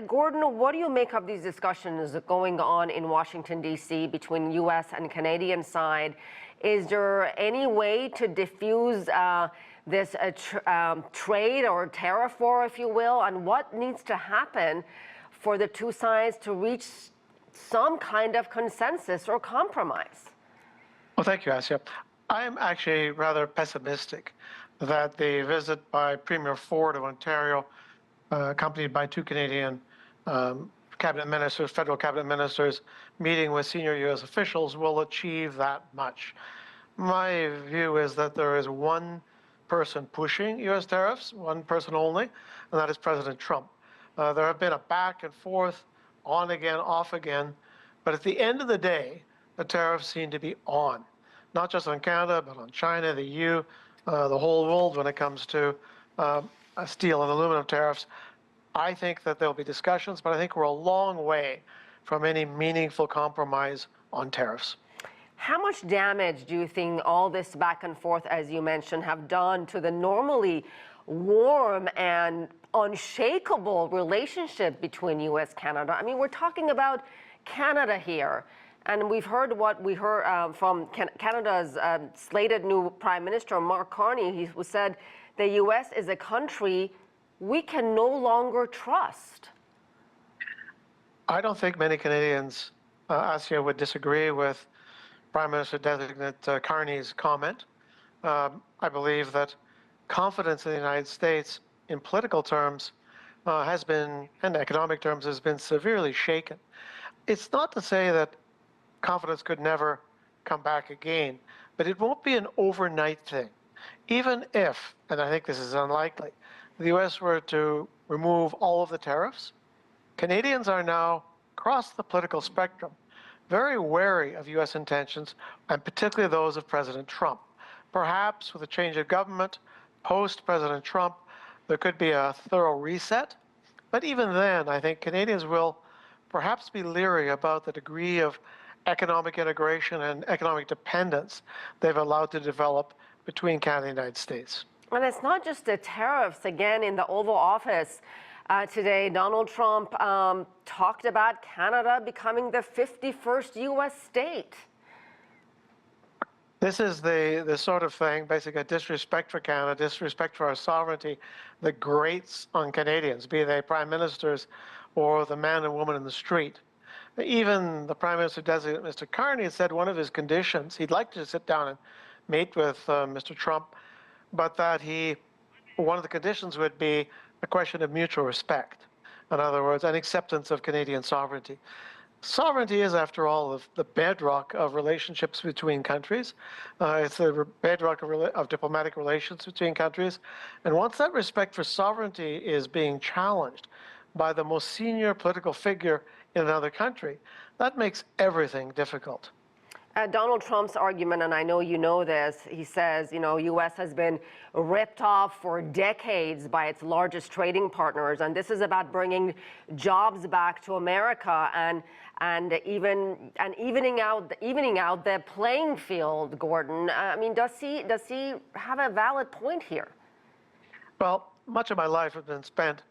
Gordon, what do you make of these discussions going on in Washington, D.C. between U.S. and Canadian side? Is there any way to diffuse this trade or tariff war, if you will, and what needs to happen for the two sides to reach some kind of consensus or compromise? Well, thank you, Asieh. I'm actually rather pessimistic that the visit by Premier Ford of Ontario, accompanied by two Canadian cabinet ministers, federal cabinet ministers, meeting with senior U.S. officials will achieve that much. My view is that there is one person pushing U.S. tariffs, one person only, and that is President Trump. There have been a back and forth, on again, off again, but at the end of the day, the tariffs seem to be on, not just on Canada, but on China, the EU, the whole world when it comes to steel and aluminum tariffs. I think that there'll be discussions, but I think we're a long way from any meaningful compromise on tariffs. How much damage do you think all this back and forth, as you mentioned, have done to the normally warm and unshakable relationship between U.S. and Canada? I mean, we're talking about Canada here, and we've heard what we heard from Canada's slated new Prime Minister, Mark Carney. He said the U.S. is a country we can no longer trust. I don't think many Canadians, Asieh, would disagree with Prime Minister-designate Carney's comment. I believe that confidence in the United States in political terms has been, and economic terms, has been severely shaken. It's not to say that confidence could never come back again, but it won't be an overnight thing. Even if, and I think this is unlikely, the U.S. were to remove all of the tariffs, Canadians are now, across the political spectrum, very wary of U.S. intentions, and particularly those of President Trump. Perhaps with a change of government, post-President Trump, there could be a thorough reset. But even then, I think Canadians will perhaps be leery about the degree of economic integration and economic dependence they've allowed to develop between Canada and the United States. And it's not just the tariffs. Again, in the Oval Office today, Donald Trump talked about Canada becoming the 51st U.S. state. This is the sort of thing, basically a disrespect for Canada, disrespect for our sovereignty, that grates on Canadians, be they prime ministers or the man and woman in the street. Even the Prime Minister-designate, Mr. Carney, said one of his conditions, he'd like to sit down and meet with Mr. Trump, but that one of the conditions would be a question of mutual respect. In other words, an acceptance of Canadian sovereignty. Sovereignty is, after all, the bedrock of relationships between countries. It's the bedrock of diplomatic relations between countries. And once that respect for sovereignty is being challenged by the most senior political figure in another country, that makes everything difficult. Donald Trump's argument, and I know you know this, he says, you know, U.S. has been ripped off for decades by its largest trading partners, and this is about bringing jobs back to America and evening out the playing field. Gordon, I mean, does he have a valid point here? Well, much of my life has been spent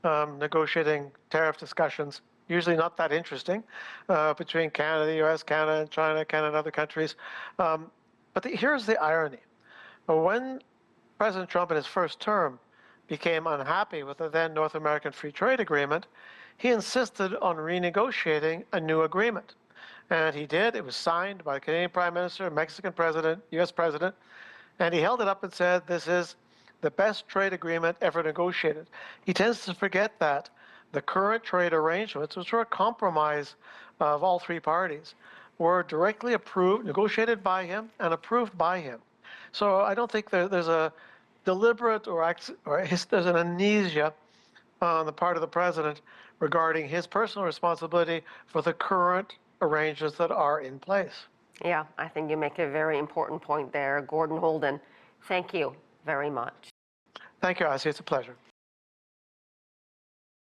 negotiating tariff discussions, usually not that interesting, between Canada, the U.S., Canada, and China, Canada, and other countries. But here's the irony. When President Trump in his first term became unhappy with the then North American Free Trade Agreement, he insisted on renegotiating a new agreement. And he did. It was signed by the Canadian Prime Minister, Mexican President, U.S. President, and he held it up and said, this is the best trade agreement ever negotiated. He tends to forget that the current trade arrangements, which were a compromise of all three parties, were directly approved, negotiated by him, and approved by him. So I don't think there's a deliberate there's an amnesia on the part of the president regarding his personal responsibility for the current arrangements that are in place. Yeah, I think you make a very important point there. Gordon Houlden, thank you very much. Thank you, Asieh. It's a pleasure.